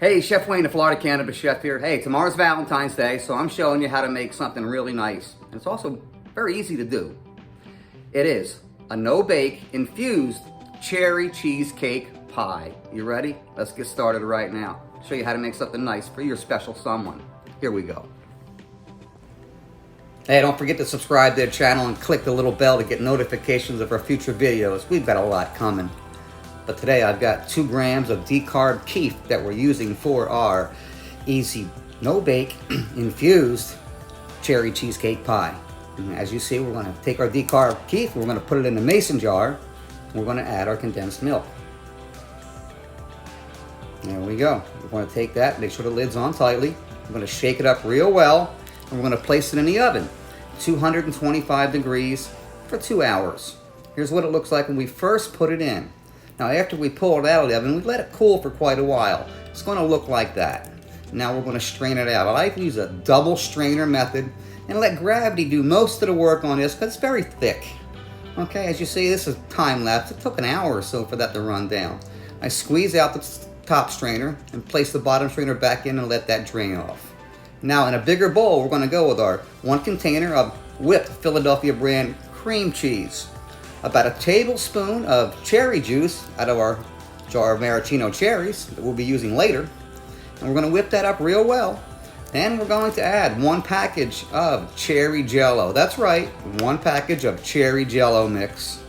Hey, Chef Wayne, the Florida Cannabis Chef here. Hey, tomorrow's Valentine's Day, so I'm showing you how to make something really nice. And it's also very easy to do. It is a no-bake, infused cherry cheesecake pie. You ready? Let's get started right now. Show you how to make something nice for your special someone. Here we go. Hey, don't forget to subscribe to the channel and click the little bell to get notifications of our future videos. We've got a lot coming. But today I've got 2 grams of decarb keef that we're using for our easy, no-bake, infused cherry cheesecake pie. And as you see, we're going to take our decarb keef, we're going to put it in a mason jar, and we're going to add our condensed milk. There we go. We're going to take that, make sure the lid's on tightly. We're going to shake it up real well, and we're going to place it in the oven, 225 degrees for 2 hours. Here's what it looks like when we first put it in. Now after we pull it out of the oven, we let it cool for quite a while. It's going to look like that. Now we're going to strain it out. I like to use a double strainer method and let gravity do most of the work on this because it's very thick. Okay, as you see, this is time lapse. It took an hour or so for that to run down. I squeeze out the top strainer and place the bottom strainer back in and let that drain off. Now in a bigger bowl, we're going to go with our 1 container of whipped Philadelphia brand cream cheese, about a tablespoon of cherry juice out of our jar of maraschino cherries that we'll be using later. And we're going to whip that up real well. Then we're going to add 1 package of cherry jello. That's right, 1 package of cherry jello mix.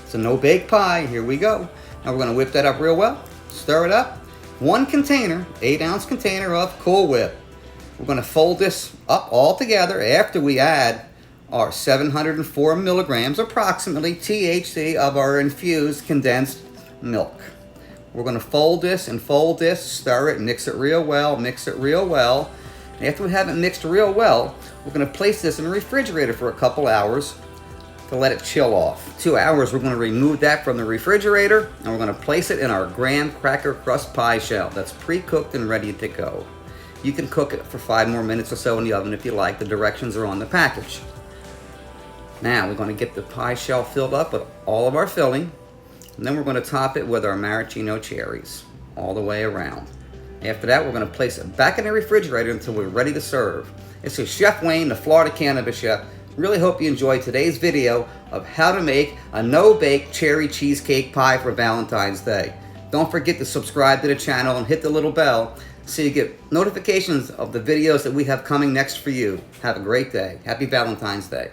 It's a no-bake pie. Here we go. Now we're going to whip that up real well. Stir it up. 1 container, 8-ounce container of Cool Whip. We're going to fold this up all together after we add our 704 milligrams approximately THC of our infused condensed milk. We're going to fold this and fold this, stir it, mix it real well, mix it real well. After we have it mixed real well, we're going to place this in the refrigerator for a couple hours to let it chill off. 2 hours, we're going to remove that from the refrigerator and we're going to place it in our graham cracker crust pie shell that's pre-cooked and ready to go. You can cook it for 5 more minutes or so in the oven if you like. The directions are on the package. Now we're going to get the pie shell filled up with all of our filling, and then we're going to top it with our maraschino cherries all the way around. After that, we're going to place it back in the refrigerator until we're ready to serve. This is Chef Wayne, the Florida Cannabis Chef. Really hope you enjoyed today's video of how to make a no-bake cherry cheesecake pie for Valentine's Day. Don't forget to subscribe to the channel and hit the little bell so you get notifications of the videos that we have coming next for you. Have a great day. Happy Valentine's Day.